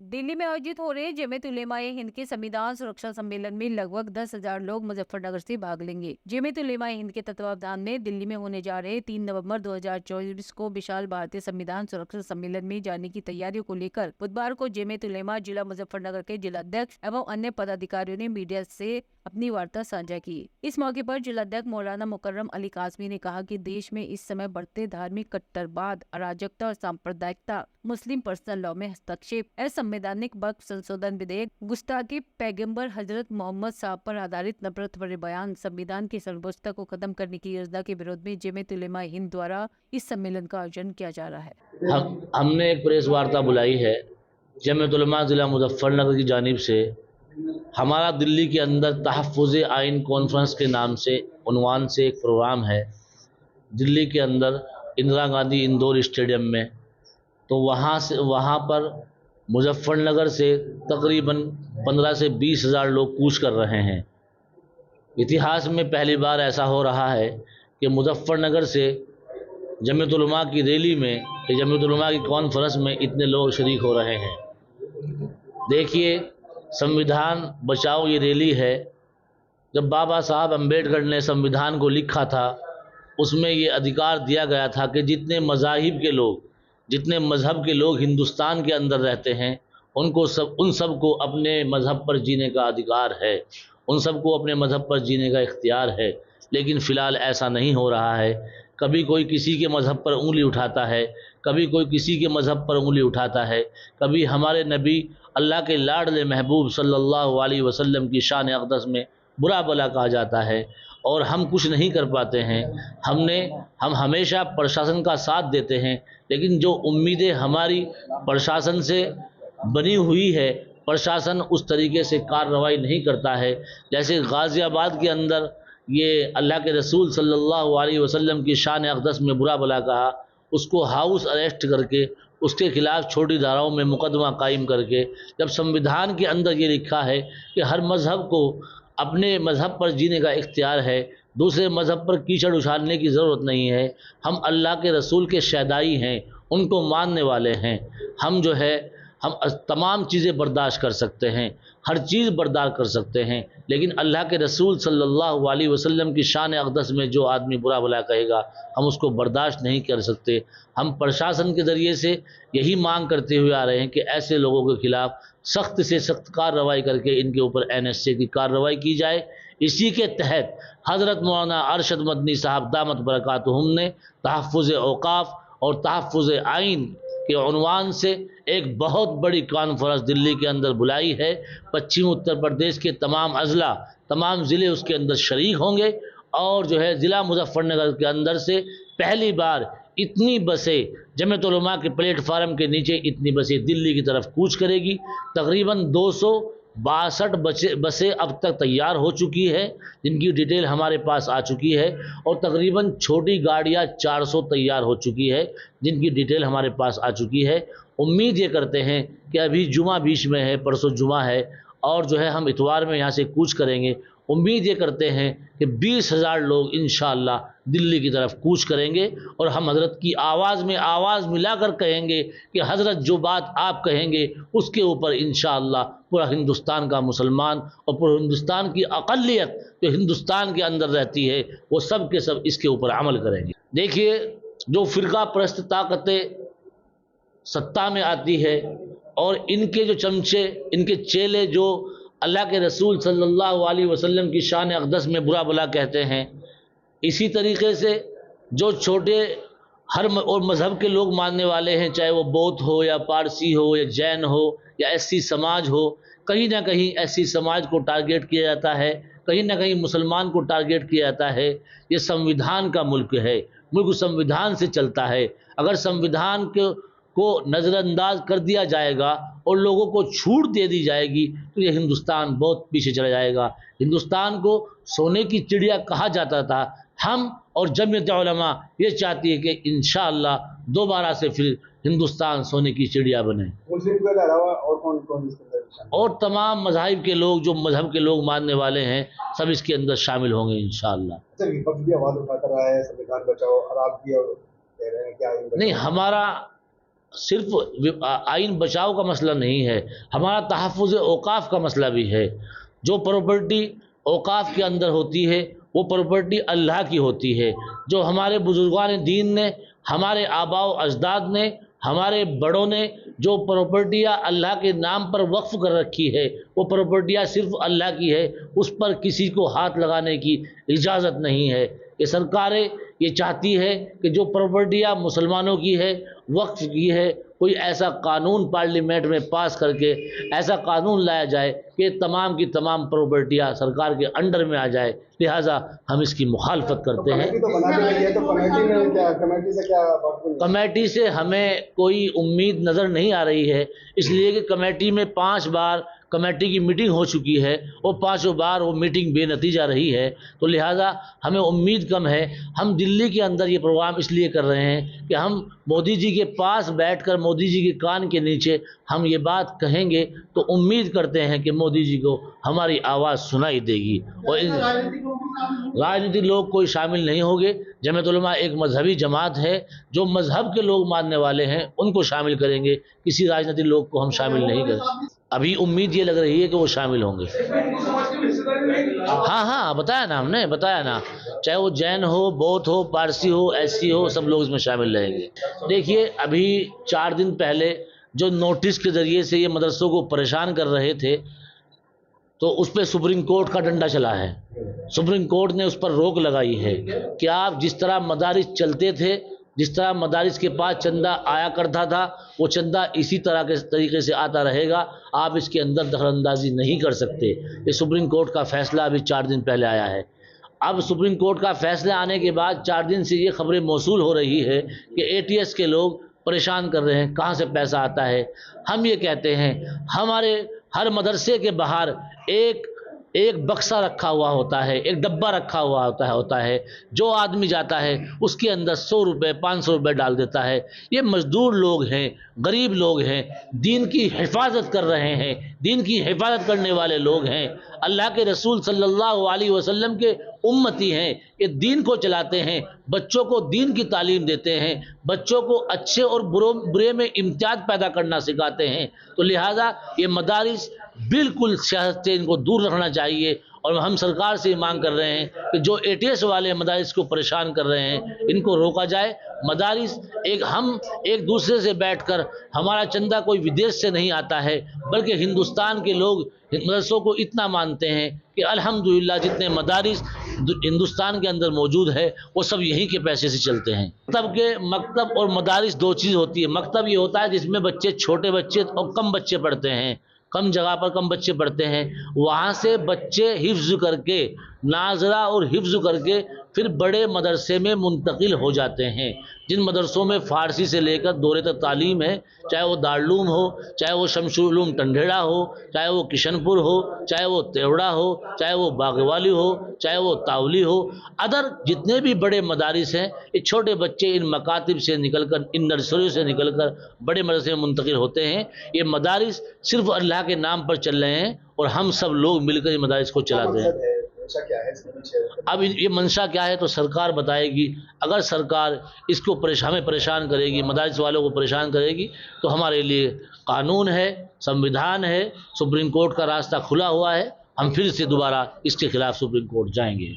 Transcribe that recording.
दिल्ली में आयोजित हो रहे जमीयत उलेमाए हिंद के संविधान सुरक्षा सम्मेलन में लगभग 10,000 लोग मुजफ्फरनगर से भाग लेंगे। जमीयत उलेमाए हिंद के तत्वावधान में दिल्ली में होने जा रहे 3 नवंबर 2024 को विशाल भारतीय संविधान सुरक्षा सम्मेलन में जाने की तैयारियों को लेकर बुधवार को जमीयत उलेमा जिला मुजफ्फरनगर के जिलाध्यक्ष एवं अन्य पदाधिकारियों ने मीडिया से अपनी वार्ता साझा की। इस मौके पर जिलाध्यक्ष मौलाना मुकर्रम अली कासमी ने कहा कि देश में इस समय बढ़ते धार्मिक कट्टरवाद, अराजकता और सांप्रदायिकता, मुस्लिम पर्सनल लॉ में हस्तक्षेप, असंवैधानिक वक्फ संशोधन विधेयक, गुस्ताखी, पैगंबर हजरत मोहम्मद साहब पर आधारित नफरत भरे बयान, संविधान की सर्वोच्चता को खत्म करने की योजना के विरोध में जमीयत उलेमा हिंद द्वारा इस सम्मेलन का आयोजन किया जा रहा है। हमने एक प्रेस वार्ता बुलाई है जमीयत उलेमा जिला मुजफ्फरनगर की जानिब से। हमारा दिल्ली के अंदर तहफ़्फ़ुज़ आइन कॉन्फ्रेंस के नाम से उन्वान से एक प्रोग्राम है दिल्ली के अंदर इंदिरा गांधी इंडोर स्टेडियम में। तो वहाँ पर मुजफ्फरनगर से तकरीबन 15 से 20 हज़ार लोग कूच कर रहे हैं। इतिहास में पहली बार ऐसा हो रहा है कि मुजफ्फरनगर से जमीयत उलेमा की रैली में, जमीयत उलेमा की कॉन्फ्रेंस में इतने लोग शरीक हो रहे हैं। देखिए, संविधान बचाओ ये रैली है। जब बाबा साहब अम्बेडकर ने संविधान को लिखा था, उसमें ये अधिकार दिया गया था कि जितने मज़ाहिब के लोग, जितने मज़हब के लोग हिंदुस्तान के अंदर रहते हैं, उन सब को अपने मज़हब पर जीने का अधिकार है, उन सब को अपने मज़हब पर जीने का इख्तियार है। लेकिन फ़िलहाल ऐसा नहीं हो रहा है। कभी कोई किसी के मज़हब पर उंगली उठाता है, कभी कोई किसी के मज़हब पर उंगली उठाता है, कभी हमारे नबी अल्लाह के लाडले महबूब सल्लल्लाहु अलैहि वसल्लम की शान अक़दस में बुरा भला कहा जाता है और हम कुछ नहीं कर पाते हैं। हम हमेशा प्रशासन का साथ देते हैं, लेकिन जो उम्मीदें हमारी प्रशासन से बनी हुई है, प्रशासन उस तरीके से कार्रवाई नहीं करता है। जैसे गाज़ियाबाद के अंदर ये अल्लाह के रसूल सल्लल्लाहु अलैहि वसल्लम की शान अक़दस में बुरा भला कहा, उसको हाउस अरेस्ट करके उसके खिलाफ छोटी धाराओं में मुकदमा कायम करके, जब संविधान के अंदर ये लिखा है कि हर मज़हब को अपने मज़हब पर जीने का इख्तियार है, दूसरे मज़हब पर कीचड़ उछालने की ज़रूरत नहीं है। हम अल्लाह के रसूल के शहदाई हैं, उनको मानने वाले हैं। हम तमाम चीज़ें बर्दाश्त कर सकते हैं, हर चीज़ बर्दाश्त कर सकते हैं, लेकिन अल्लाह के रसूल सल्लल्लाहु अलैहि वसल्लम की शान अक़दस में जो आदमी बुरा भला कहेगा, हम उसको बर्दाश्त नहीं कर सकते। हम प्रशासन के ज़रिए से यही मांग करते हुए आ रहे हैं कि ऐसे लोगों के खिलाफ सख्त से सख्त कार्रवाई करके इनके ऊपर NSA की कार्रवाई की जाए। इसी के तहत हज़रत मौलाना अरशद मदनी साहब दामत बरकातुहुम ने तहफ़्फ़ुज़ औक़ाफ़ और तहफ़्फ़ुज़ आइन के उन्वान से एक बहुत बड़ी कॉन्फ्रेंस दिल्ली के अंदर बुलाई है। पश्चिम उत्तर प्रदेश के तमाम अज़ला, तमाम ज़िले उसके अंदर शरीक होंगे और ज़िला मुजफ्फरनगर के अंदर से पहली बार इतनी बसें जमीयत उलेमा के प्लेटफार्म के नीचे इतनी बसें दिल्ली की तरफ कूच करेगी। तकरीबन 262 बसें अब तक तैयार हो चुकी है, जिनकी डिटेल हमारे पास आ चुकी है, और तकरीबन छोटी गाड़ियाँ 400 तैयार हो चुकी है, जिनकी डिटेल हमारे पास आ चुकी है। उम्मीद ये करते हैं कि अभी जुमा बीच में है, परसों जुमा है, और हम इतवार में यहाँ से कूच करेंगे। उम्मीद ये करते हैं कि 20,000 लोग इंशाअल्लाह दिल्ली की तरफ कूच करेंगे और हम हज़रत की आवाज़ में आवाज़ मिलाकर कहेंगे कि हज़रत जो बात आप कहेंगे उसके ऊपर इंशाअल्लाह पूरा हिंदुस्तान का मुसलमान और पूरे हिंदुस्तान की अक़लियत जो हिंदुस्तान के अंदर रहती है, वो सब के सब इसके ऊपर अमल करेंगे। देखिए, जो फ़िरका परस्त ताकतें सत्ता में आती है और इनके जो चमचे, इनके चेले जो अल्लाह के रसूल सल्लल्लाहु अलैहि वसल्लम की शान अक़दस में बुरा भला कहते हैं, इसी तरीके से जो छोटे हर और मज़हब के लोग मानने वाले हैं, चाहे वो बौद्ध हो या पारसी हो या जैन हो या SC समाज हो, कहीं ना कहीं SC समाज को टारगेट किया जाता है, कहीं ना कहीं मुसलमान को टारगेट किया जाता है। ये संविधान का मुल्क है, मुल्क संविधान से चलता है। अगर संविधान को नज़रअंदाज कर दिया जाएगा और लोगों को छूट दे दी जाएगी तो ये हिंदुस्तान बहुत पीछे चला जाएगा। हिंदुस्तान को सोने की चिड़िया कहा जाता था। हम और जमीयत उलेमा ये चाहती है कि इंशाअल्लाह दोबारा से फिर हिंदुस्तान सोने की चिड़िया बने। मुस्लिम के अलावा और कौन इसके अंदर? और तमाम मज़ाहिब के लोग, जो मज़हब के लोग मानने वाले हैं, सब इसके अंदर शामिल होंगे इंशाअल्लाह। अच्छा, विपक्ष भी आवाज़ उठाता रहा है संविधान बचाओ, और आप भी कह रहे हैं क्या? नहीं, صرف آئین بچاؤ کا مسئلہ نہیں ہے، ہمارا تحفظ اوقاف کا مسئلہ بھی ہے۔ جو پراپرٹی اوقاف کے اندر ہوتی ہے وہ پراپرٹی اللہ کی ہوتی ہے۔ جو ہمارے بزرگان دین نے، ہمارے آباء و اجداد نے، ہمارے بڑوں نے جو پراپرٹیاں اللہ کے نام پر وقف کر رکھی ہے، وہ پراپرٹیاں صرف اللہ کی ہے، اس پر کسی کو ہاتھ لگانے کی اجازت نہیں ہے۔ یہ سرکاریں یہ چاہتی ہے کہ جو پراپرٹیاں مسلمانوں کی ہے، وقف کی ہے، کوئی ایسا قانون پارلیمنٹ میں پاس کر کے ایسا قانون لایا جائے کہ تمام کی تمام پراپرٹیاں سرکار کے انڈر میں آ جائے، لہٰذا ہم اس کی مخالفت کرتے ہیں۔ کمیٹی تو بنا کے لگی ہے، تو کمیٹی میں کیا، کمیٹی سے کیا بات ہوئی؟ کمیٹی سے ہمیں کوئی امید نظر نہیں آ رہی ہے، اس لیے کہ کمیٹی میں 5 بار کمیٹی کی میٹنگ ہو چکی ہے، اور 5 بار وہ میٹنگ بے نتیجہ رہی ہے، تو لہٰذا ہمیں امید کم ہے۔ ہم دلی کے اندر یہ پروگرام اس لیے کر رہے ہیں کہ ہم مودی جی کے پاس بیٹھ کر مودی جی کے کان کے نیچے ہم یہ بات کہیں گے تو امید کرتے ہیں کہ مودی جی کو ہماری آواز سنائی دے گی۔ اور راجنیتی لوگ کوئی شامل نہیں ہوگے، جمعیت علماء ایک مذہبی جماعت ہے، جو مذہب کے لوگ ماننے والے ہیں ان کو شامل کریں گے، کسی راجنیتی لوگ کو ہم شامل نہیں کریں۔ ابھی امید یہ لگ رہی ہے کہ وہ شامل ہوں گے۔ ہاں بتایا نا، ہم نے بتایا نا، چاہے وہ جین ہو، بودھ ہو، پارسی ہو، ایسی ہو، سب لوگ اس میں شامل رہیں گے۔ دیکھیے ابھی 4 دن پہلے جو نوٹس کے ذریعے سے یہ مدرسوں کو پریشان کر رہے تھے، تو اس پہ سپریم کورٹ کا ڈنڈا چلا ہے۔ سپریم کورٹ نے اس پر روک لگائی ہے کہ آپ جس طرح مدارس چلتے تھے، جس طرح مدارس کے پاس چندہ آیا کرتا تھا، وہ چندہ اسی طرح کے طریقے سے آتا رہے گا، آپ اس کے اندر دخل اندازی نہیں کر سکتے۔ یہ سپریم کورٹ کا فیصلہ ابھی 4 دن پہلے آیا ہے۔ اب سپریم کورٹ کا فیصلہ آنے کے بعد 4 دن سے یہ خبریں موصول ہو رہی ہے کہ ATS کے لوگ پریشان کر رہے ہیں، کہاں سے پیسہ آتا ہے۔ ہم یہ کہتے ہیں ہمارے ہر مدرسے کے باہر ایک بکسہ رکھا ہوا ہوتا ہے، ایک ڈبہ رکھا ہوا ہوتا ہے، جو آدمی جاتا ہے اس کے اندر 100 روپے 500 روپے ڈال دیتا ہے۔ یہ مزدور لوگ ہیں، غریب لوگ ہیں، دین کی حفاظت کر رہے ہیں، دین کی حفاظت کرنے والے لوگ ہیں، اللہ کے رسول صلی اللہ علیہ وسلم کے امتی ہیں، یہ دین کو چلاتے ہیں، بچوں کو دین کی تعلیم دیتے ہیں، بچوں کو اچھے اور برے میں امتیاز پیدا کرنا سکھاتے ہیں۔ تو لہٰذا یہ مدارس بالکل سیاست سے ان کو دور رکھنا چاہیے، اور ہم سرکار سے مانگ کر رہے ہیں کہ جو ATS والے مدارس کو پریشان کر رہے ہیں ان کو روکا جائے۔ مدارس ہم ایک دوسرے سے بیٹھ کر، ہمارا چندہ کوئی ودیش سے نہیں آتا ہے، بلکہ ہندوستان کے لوگ مدرسوں کو اتنا مانتے ہیں کہ الحمدللہ جتنے مدارس ہندوستان کے اندر موجود ہے وہ سب یہیں کے پیسے سے چلتے ہیں۔ مکتب اور مدارس 2 چیز ہوتی ہے۔ مکتب یہ ہوتا ہے جس میں چھوٹے بچے اور کم بچے پڑھتے ہیں، کم جگہ پر کم بچے پڑھتے ہیں، وہاں سے بچے حفظ کر کے، ناظرہ اور حفظ کر کے پھر بڑے مدرسے میں منتقل ہو جاتے ہیں، جن مدرسوں میں فارسی سے لے کر دورے تک تعلیم ہے، چاہے وہ دارالعلوم ہو، چاہے وہ شمس العلوم ٹنڈیڑا ہو، چاہے وہ کشن پور ہو، چاہے وہ تیوڑا ہو، چاہے وہ باغوالی ہو، چاہے وہ تاولی ہو، ادر جتنے بھی بڑے مدارس ہیں، یہ چھوٹے بچے ان مکاتب سے نکل کر، ان نرسریوں سے نکل کر بڑے مدرسے میں منتقل ہوتے ہیں۔ یہ مدارس صرف اللہ کے نام پر چل رہے ہیں، اور ہم سب لوگ مل کر یہ مدارس کو چلاتے ہیں۔ اب یہ منشا کیا ہے تو سرکار بتائے گی۔ اگر سرکار اس کو ہمیں پریشان کرے گی، مدارس والوں کو پریشان کرے گی، تو ہمارے لیے قانون ہے، سنویدھان ہے، سپریم کورٹ کا راستہ کھلا ہوا ہے، ہم پھر سے دوبارہ اس کے خلاف سپریم کورٹ جائیں گے۔